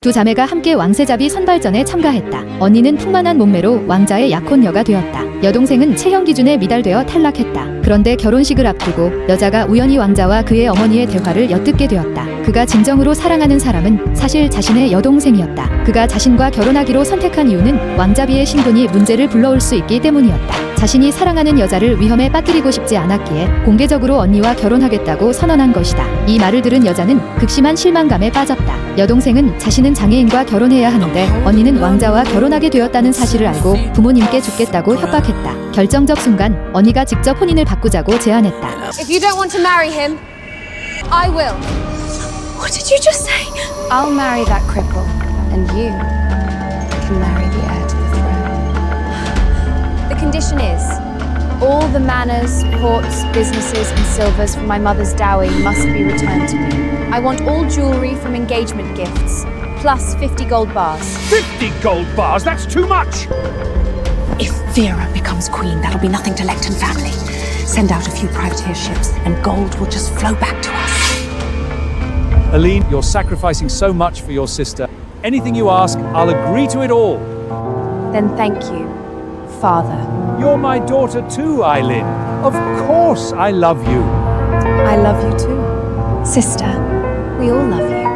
두 자매가 함께 왕세자비 선발전에 참가했다. 언니는 풍만한 몸매로 왕자의 약혼녀가 되었다. 여동생은 체형 기준에 미달되어 탈락했다. 그런데 결혼식을 앞두고 여자가 우연히 왕자와 그의 어머니의 대화를 엿듣게 되었다. 그가 진정으로 사랑하는 사람은 사실 자신의 여동생이었다. 그가 자신과 결혼하기로 선택한 이유는 왕자비의 신분이 문제를 불러올 수 있기 때문이었다. 자신이 사랑하는 여자를 위험에 빠뜨리고 싶지 않았기에 공개적으로 언니와 결혼하겠다고 선언한 것이다. 이 말을 들은 여자는 극심한 실망감에 빠졌다. 여동생은 자신은 장애인과 결혼해야 하는데 언니는 왕자와 결혼하게 되었다는 사실을 알고 부모님께 죽겠다고 협박했다. 결정적 순간 언니가 직접 혼인을 바꾸자고 제안했다. If you don't want to marry him, I will. What did you just say? I'll marry that cripple, and you can marry the heir to the throne. The condition is, all the manors, ports, businesses, and silvers from my mother's dowry must be returned to me. I want all jewelry from engagement gifts, plus 50 gold bars. 50 gold bars? That's too much! If Vera becomes queen, that'll be nothing to Lecton family. Send out a few privateer ships, and gold will just flow back to us. Aline, you're sacrificing so much for your sister. Anything you ask, I'll agree to it all. Then thank you, Father. You're my daughter too, Eileen. Of course I love you. I love you too. Sister, we all love you.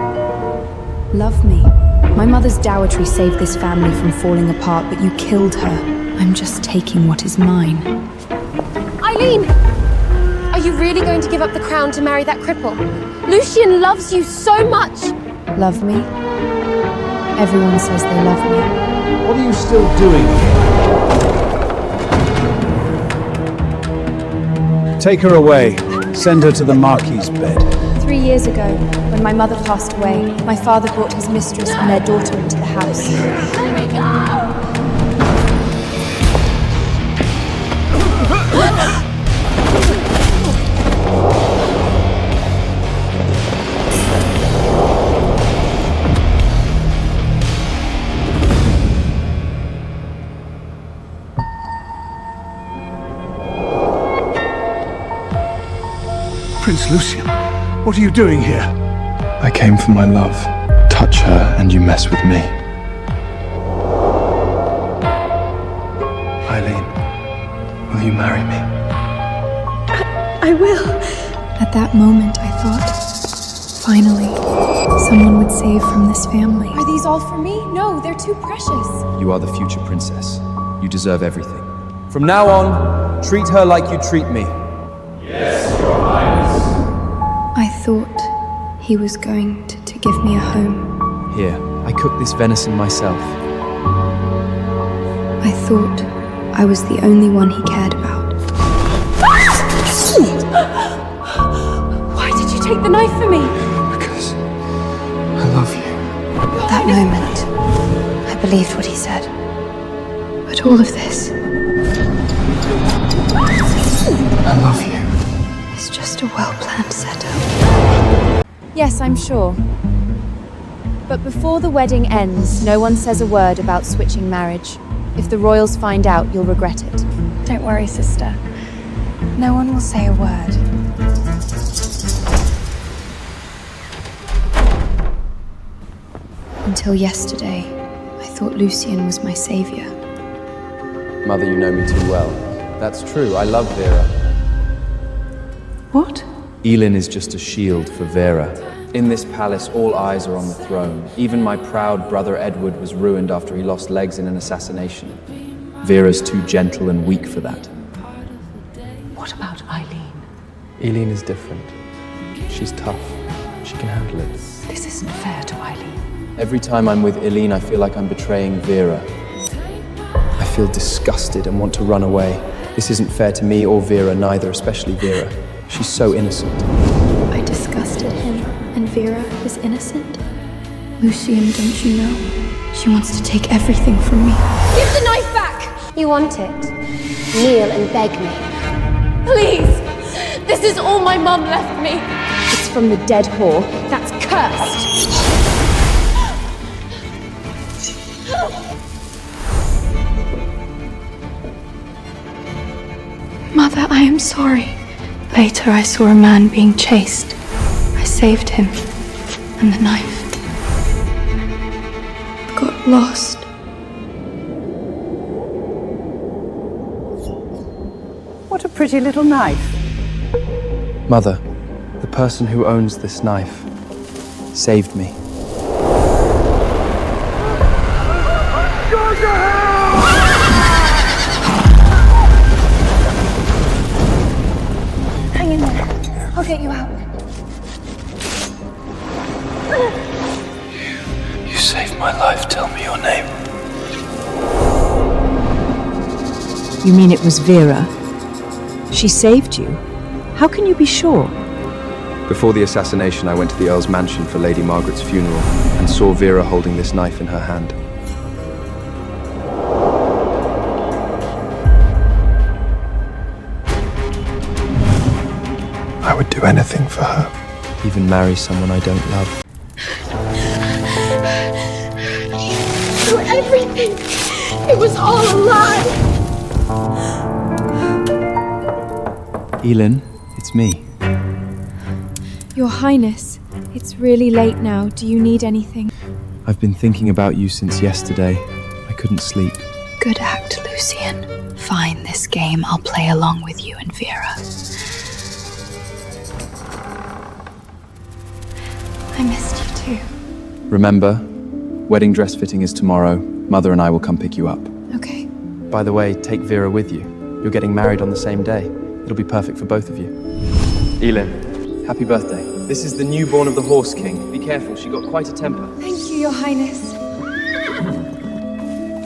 Love me. My mother's dowry saved this family from falling apart, but you killed her. I'm just taking what is mine. Eileen! Are you really going to give up the crown to marry that cripple? Lucian loves you so much! Love me? Everyone says they love me. What are you still doing here? Take her away. Send her to the Marquis's bed. 3 years ago, when my mother passed away, my father brought his mistress and their daughter into the house. Let me go! Prince Lucian, what are you doing here? I came for my love. Touch her and you mess with me. Eileen, will you marry me? I will. At that moment, I thought, finally, someone would save from this family. Are these all for me? No, they're too precious. You are the future princess. You deserve everything. From now on, treat her like you treat me. I thought he was going to give me a home. Here, I cooked this venison myself. I thought I was the only one he cared about. Why did you take the knife from me? Because I love you. At that moment, I believed what he said. But all of this I love you. is just a well-planned setup. Yes, I'm sure. But before the wedding ends, no one says a word about switching marriage. If the royals find out, you'll regret it. Don't worry, sister. No one will say a word. Until yesterday, I thought Lucian was my savior. Mother, you know me too well. That's true, I love Vera. What? Elin is just a shield for Vera. In this palace, all eyes are on the throne. Even my proud brother Edward was ruined after he lost legs in an assassination. Vera's too gentle and weak for that. What about Eileen? Eileen is different. She's tough. She can handle it. This isn't fair to Eileen. Every time I'm with Eileen, I feel like I'm betraying Vera. I feel disgusted and want to run away. This isn't fair to me or Vera, neither, especially Vera. She's so innocent. I disgusted him, and Vera is innocent? Lucian, don't you know? She wants to take everything from me. Give the knife back! You want it? Kneel and beg me. Please! This is all my mum left me. It's from the dead whore. That's cursed. Mother, I am sorry. Later, I saw a man being chased. I saved him. And the knife. lost. What a pretty little knife. Mother, the person who owns this knife saved me. Hang in there. I'll get you out. You saved my life. Tell me your name. You mean it was Vera? She saved you? How can you be sure? Before the assassination, I went to the Earl's mansion for Lady Margaret's funeral and saw Vera holding this knife in her hand. I would do anything for her. Even marry someone I don't love. Do everything. It was all a lie. Elin, it's me. Your Highness, it's really late now. Do you need anything? I've been thinking about you since yesterday. I couldn't sleep. Good act, Lucian. Fine, this game. I'll play along with you and Vera. I missed you too. Remember, wedding dress fitting is tomorrow. Mother and I will come pick you up. Okay. By the way, take Vera with you. You're getting married on the same day. It'll be perfect for both of you. Elin, happy birthday. This is the newborn of the Horse King. Be careful, she got quite a temper. Thank you, Your Highness.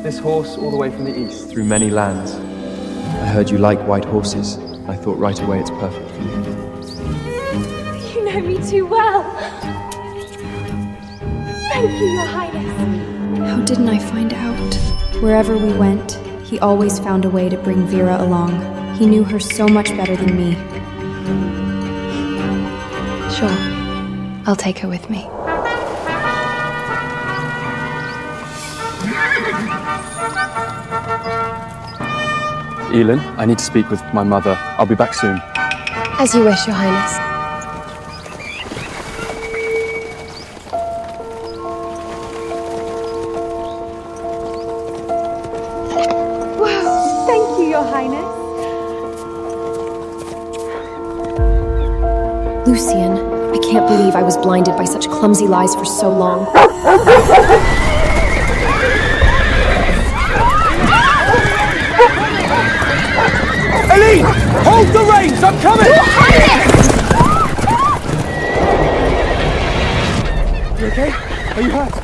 This horse all the way from the east, through many lands. I heard you like white horses. I thought right away it's perfect for you. You know me too well. Thank you, Your Highness. How didn't I find out? Wherever we went, he always found a way to bring Vera along. He knew her so much better than me. Sure, I'll take her with me. Elin, I need to speak with my mother. I'll be back soon. As you wish, Your Highness. Wow, thank you, Your Highness. Lucian, I can't believe I was blinded by such clumsy lies for so long. Eileen! Hold the reins! I'm coming! You okay? Are you hurt?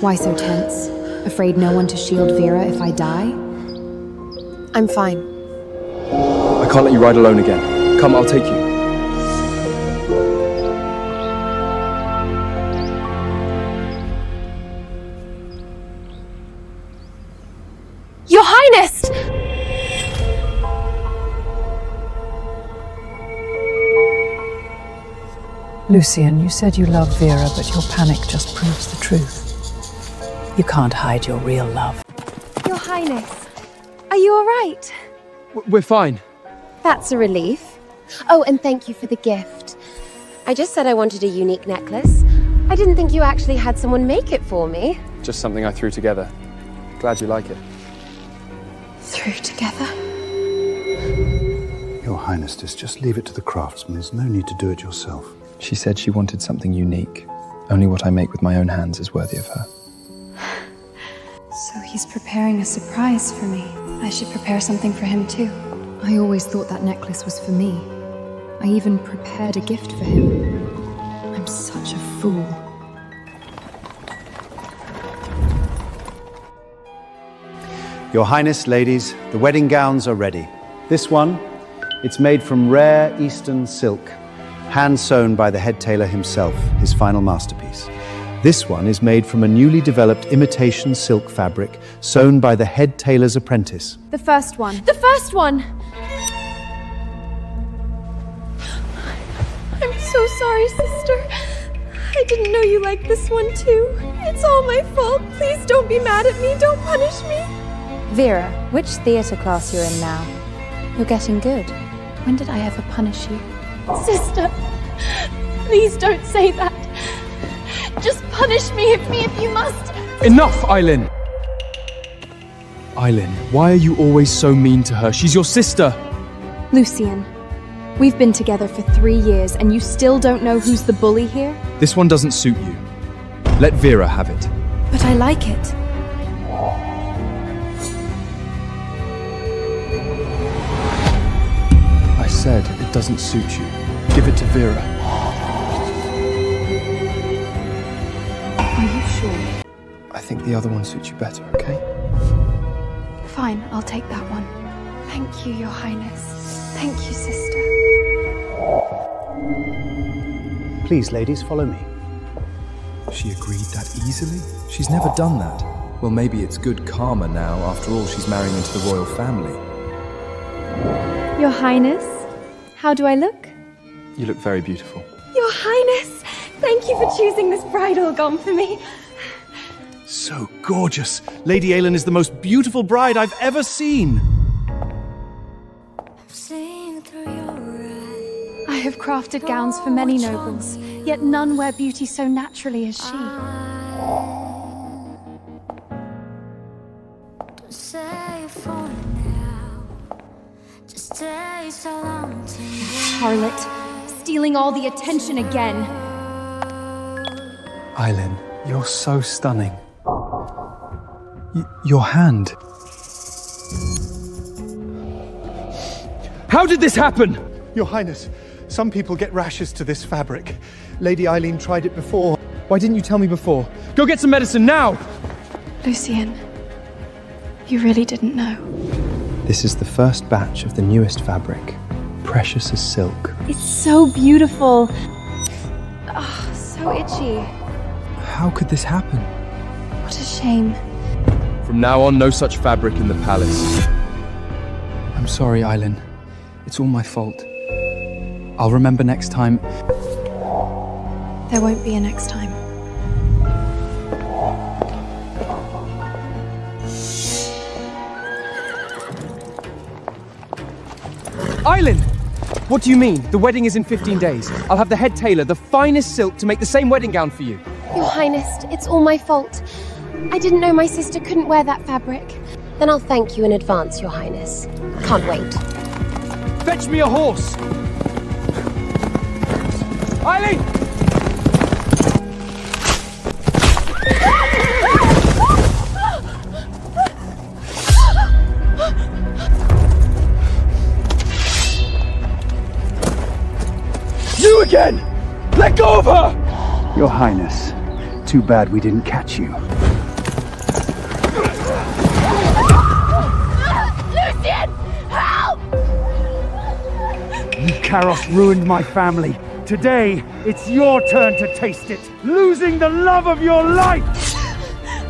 Why so tense? Afraid no one to shield Vera if I die? I'm fine. I can't let you ride alone again. Come, I'll take you. Your Highness! Lucian, you said you love Vera, but your panic just proves the truth. You can't hide your real love. Your Highness, are you all right? We're fine. That's a relief. Oh, and thank you for the gift. I just said I wanted a unique necklace. I didn't think you actually had someone make it for me. Just something I threw together. Glad you like it. Through together? Your Highness, just leave it to the craftsman. There's no need to do it yourself. She said she wanted something unique. Only what I make with my own hands is worthy of her. So he's preparing a surprise for me. I should prepare something for him too. I always thought that necklace was for me. I even prepared a gift for him. I'm such a fool. Your Highness, ladies, the wedding gowns are ready. This one, it's made from rare Eastern silk, hand-sewn by the head tailor himself, his final masterpiece. This one is made from a newly developed imitation silk fabric, sewn by the head tailor's apprentice. The first one. The first one! I'm so sorry, sister. I didn't know you liked this one too. It's all my fault. Please don't be mad at me. Don't punish me. Vera, which theatre class you're in now? You're getting good. When did I ever punish you? Sister, please don't say that. Just punish me if you must. Enough, Eileen! Eileen, why are you always so mean to her? She's your sister! Lucian, we've been together for 3 years and you still don't know who's the bully here? This one doesn't suit you. Let Vera have it. But I like it. I said it doesn't suit you. Give it to Vera. Are you sure? I think the other one suits you better, okay? Fine, I'll take that one. Thank you, Your Highness. Thank you, sister. Please, ladies, follow me. She agreed that easily? She's never done that. Well, maybe it's good karma now. After all, she's marrying into the royal family. Your Highness, how do I look? You look very beautiful. Your Highness, thank you for choosing this bridal gown for me. So gorgeous. Lady Aelin is the most beautiful bride I've ever seen. I have crafted gowns for many nobles, yet none wear beauty so naturally as she. Harlot, stealing all the attention again. Eileen, you're so stunning. Your hand. How did this happen? Your Highness, some people get rashes to this fabric. Lady Eileen tried it before. Why didn't you tell me before? Go get some medicine now! Lucian, you really didn't know. This is the first batch of the newest fabric. Precious as silk. It's so beautiful. Oh, so itchy. How could this happen? What a shame. From now on, no such fabric in the palace. I'm sorry, Eileen. It's all my fault. I'll remember next time. There won't be a next time. Eileen! What do you mean? The wedding is in 15 days. I'll have the head tailor the finest silk to make the same wedding gown for you. Your Highness, it's all my fault. I didn't know my sister couldn't wear that fabric. Then I'll thank you in advance, Your Highness. Can't wait. Fetch me a horse! Eileen! You again! Let go of her! Your Highness, too bad we didn't catch you. Lucian! Help! Karos ruined my family. Today, it's your turn to taste it. Losing the love of your life!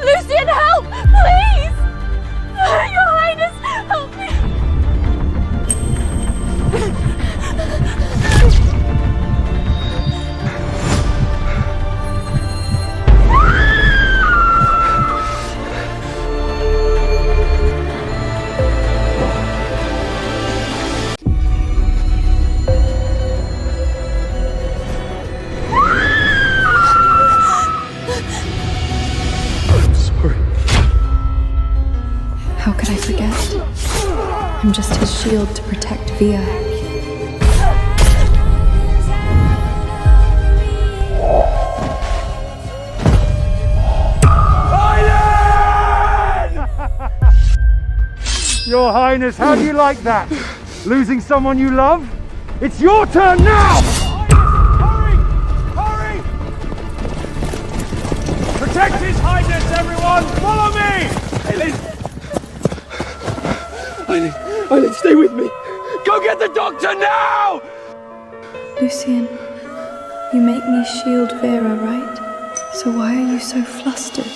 Lucian, help! Please! Your Highness, help me! How could I forget? I'm just his shield to protect Via. Your Highness, how do you like that? Losing someone you love? It's your turn now! Hurry! Hurry! Protect His Highness, everyone! Follow me! Eileen, stay with me! Go get the doctor now! Lucian, you make me shield Vera, right? So why are you so flustered?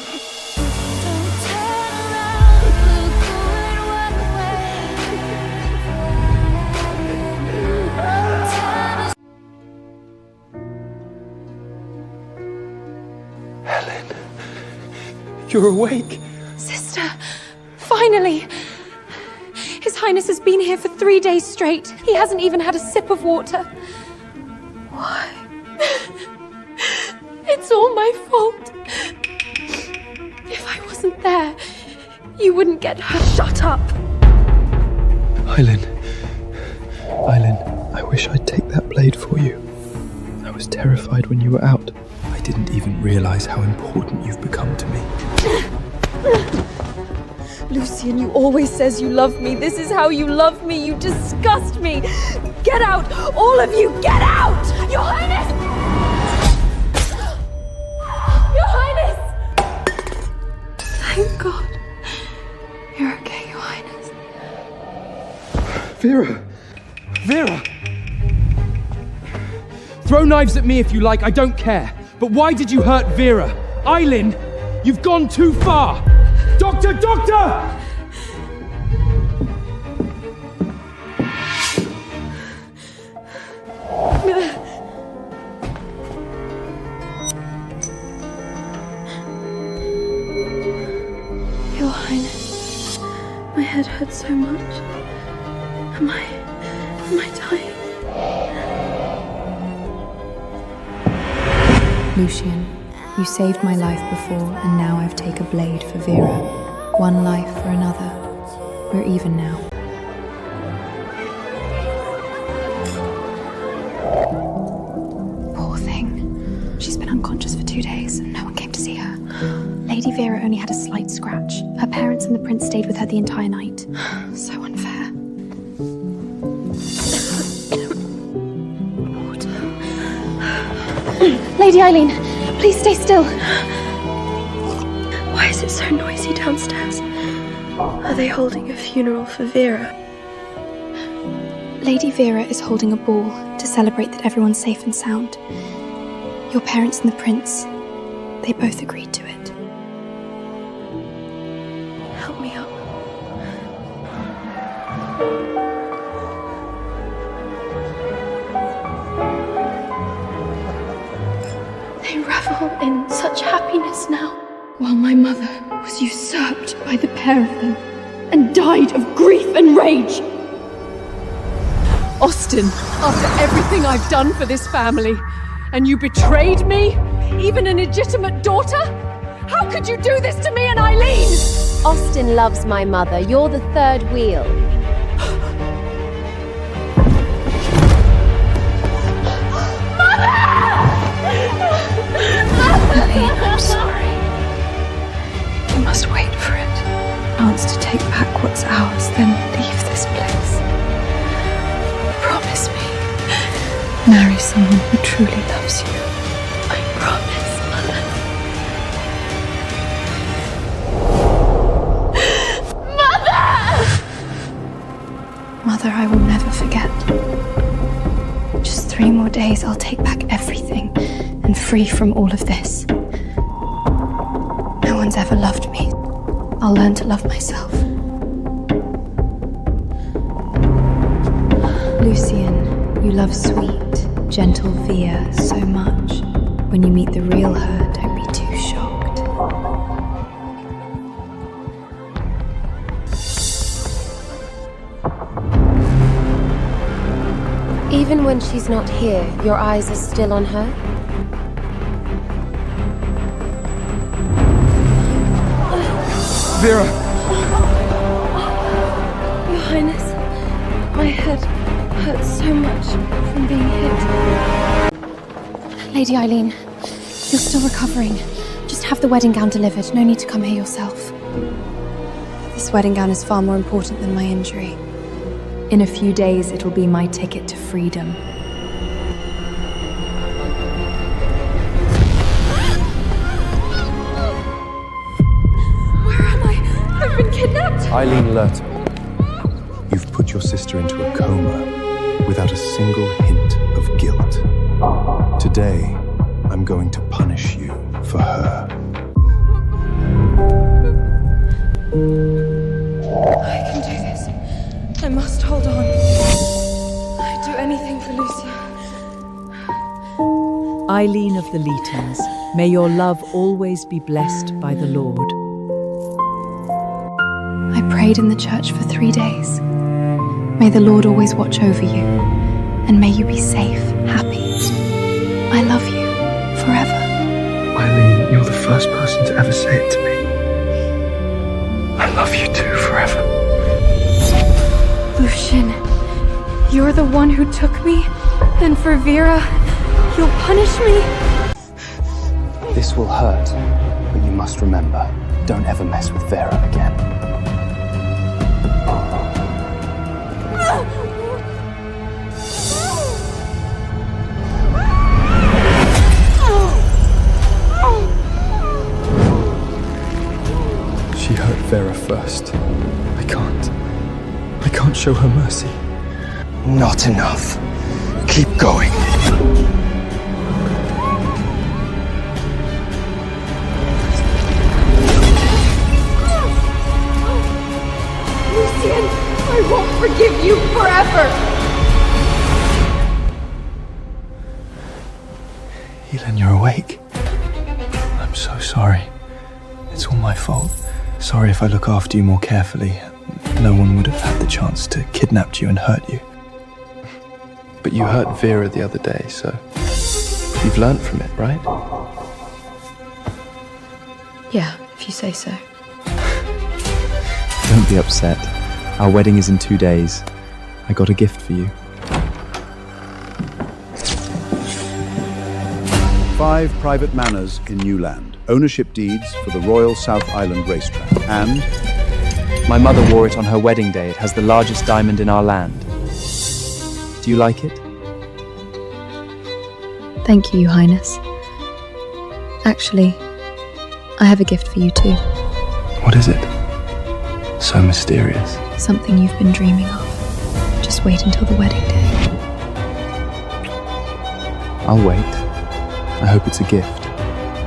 You're awake. Sister, finally! His Highness has been here for 3 days straight. He hasn't even had a sip of water. Why? It's all all my fault. If I wasn't there, you wouldn't get hurt. Shut up! Eileen, I wish I'd take that blade for you. I was terrified when you were out. I didn't even realize how important you've become to me. Lucian, you always says you love me. This is how you love me. You disgust me. Get out! All of you, get out! Your Highness! Your Highness! Thank God. You're okay, Your Highness. Vera! Vera! Throw knives at me if you like, I don't care. But why did you hurt Vera? Eileen, you've gone too far! Doctor! Doctor! Your Highness, my head hurts so much. Am I dying? Lucian, you saved my life before, and now I've taken a blade for Vera. One life for another. We're even now. Poor thing. She's been unconscious for 2 days, and no one came to see her. Lady Vera only had a slight scratch. Her parents and the prince stayed with her the entire night. So unfair. Lady Eileen, please stay still. Why is it so noisy downstairs? Are they holding a funeral for Vera? Lady Vera is holding a ball to celebrate that everyone's safe and sound. Your parents and the prince, they both agreed to it. Help me up. They revel in such happiness now, while my mother was usurped by the pair of them and died of grief and rage. Austin, after everything I've done for this family, and you betrayed me? Even an illegitimate daughter? How could you do this to me and Eileen? Austin loves my mother. You're the third wheel. Eileen, I'm sorry. You must wait for it. Chance to take back what's ours, then leave this place. Promise me. Marry someone who truly loves you. I promise, Mother. Mother, I will never forget. Just 3 more days, I'll take back everything and free from all of this. No one's ever loved me. I'll learn to love myself. Lucian, you love sweet, gentle Vera so much. When you meet the real her, don't be too shocked. Even when she's not here, your eyes are still on her? Vera! Your Highness, my head hurts so much from being hit. Lady Eileen, you're still recovering. Just have the wedding gown delivered. No need to come here yourself. This wedding gown is far more important than my injury. In a few days, it'll be my ticket to freedom. Where am I? I've been kidnapped. Eileen Lurton, you've put your sister into a coma without a single hint of guilt. Today, I'm going to punish you for her. I can do this. I must hold on. I'd do anything for Lucia. Eileen of the Leetons, may your love always be blessed by the Lord. I prayed in the church for 3 days. May the Lord always watch over you, and may you be safe, happy. I love you forever. I You're the first person to ever say it to me. I love you too forever. Lucian, you're the one who took me? And for Vera, you'll punish me? This will hurt, but you must remember, don't ever mess with Vera again. She hurt Vera first. I can't show her mercy. Not enough. Keep going. Lucian, I won't forgive you forever! Elin, you're awake. I'm so sorry. It's all my fault. Sorry if I look after you more carefully. No one would have had the chance to kidnap you and hurt you. But you hurt Vera the other day, so you've learned from it, right? Yeah, if you say so. Don't be upset. Our wedding is in 2 days. I got a gift for you. 5 private manors in Newland. Ownership deeds for the Royal South Island Racetrack. And My mother wore it on her wedding day. It has the largest diamond in our land. Do you like it? Thank you, Your Highness. Actually, I have a gift for you too. What is it? So mysterious. Something you've been dreaming of. Just wait until the wedding day. I'll wait. I hope it's a gift.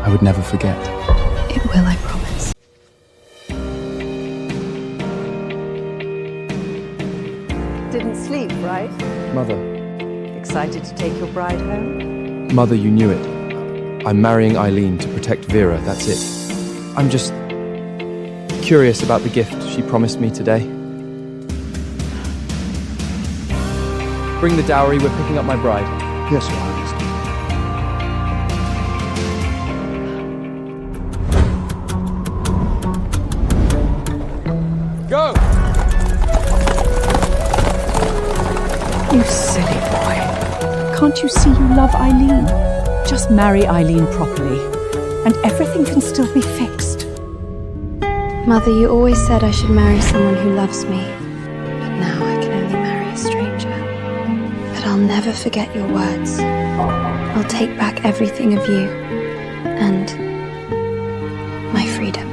I would never forget. It will, I promise. Didn't sleep, right? Mother. Excited to take your bride home? Mother, you knew it. I'm marrying Eileen to protect Vera, that's it. I'm just curious about the gift she promised me today. Bring the dowry, we're picking up my bride. Yes, Your Highness. Go! You silly boy. Can't you see you love Eileen? Just marry Eileen properly, and everything can still be fixed. Mother, you always said I should marry someone who loves me. But now I can only marry a stranger. But I'll never forget your words. I'll take back everything of you. And my freedom.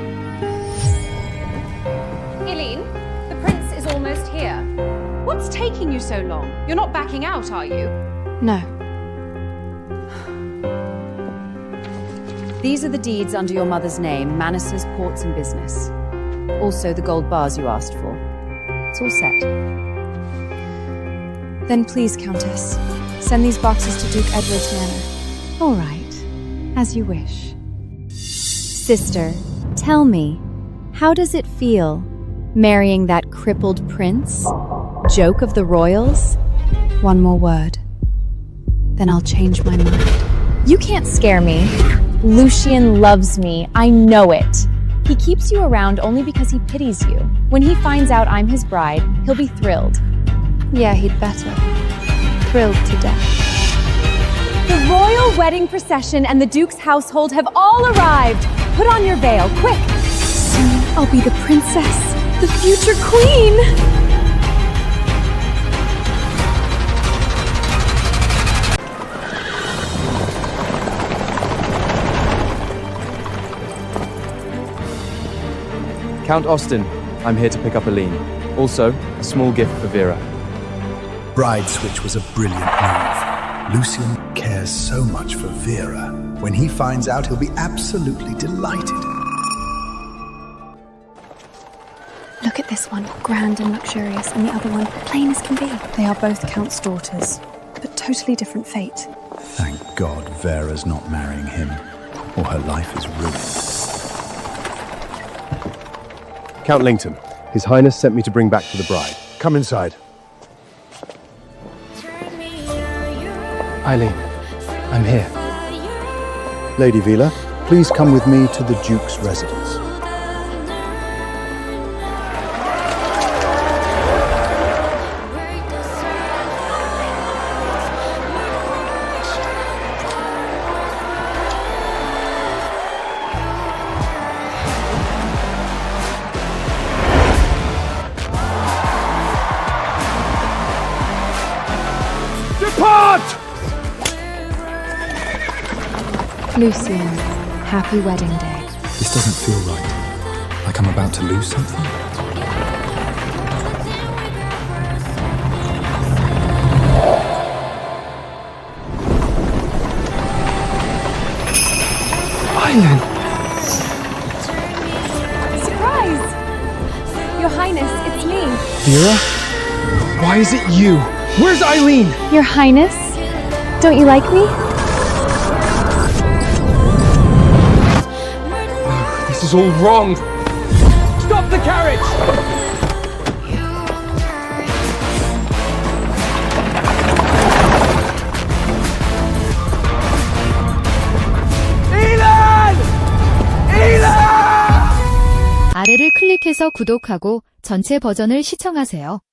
Eileen, the prince is almost here. What's taking you so long? You're not backing out, are you? No. These are the deeds under your mother's name, Manus's ports and business. Also the gold bars you asked for. It's all set. Then please, Countess, send these boxes to Duke Edward's manor. All right, as you wish. Sister, tell me, how does it feel marrying that crippled prince? Joke of the royals? One more word, then I'll change my mind. You can't scare me. Lucian loves me. I know it. He keeps you around only because he pities you. When he finds out I'm his bride, he'll be thrilled. Yeah, he'd better. Thrilled to death. The royal wedding procession and the Duke's household have all arrived. Put on your veil, quick. Soon I'll be the princess, the future queen. Count Austin, I'm here to pick up Eileen. Also, a small gift for Vera. Bride switch was a brilliant move. Lucian cares so much for Vera. When he finds out, he'll be absolutely delighted. Look at this one, grand and luxurious, and the other one, plain as can be. They are both Count's daughters, but totally different fate. Thank God Vera's not marrying him, or her life is ruined. Count Lington, His Highness sent me to bring back to the bride. Come inside. Eileen, I'm here. Lady Vila, Please come with me to the Duke's residence. Depart! Lucian, happy wedding day. This doesn't feel right. Like I'm about to lose something. Eileen! Surprise! Your Highness, it's me. Vera? Why is it you? Where's Eileen? Your Highness? Don't you like me? This is all wrong. Stop the carriage! 아래를 클릭해서 구독하고 전체 버전을 시청하세요.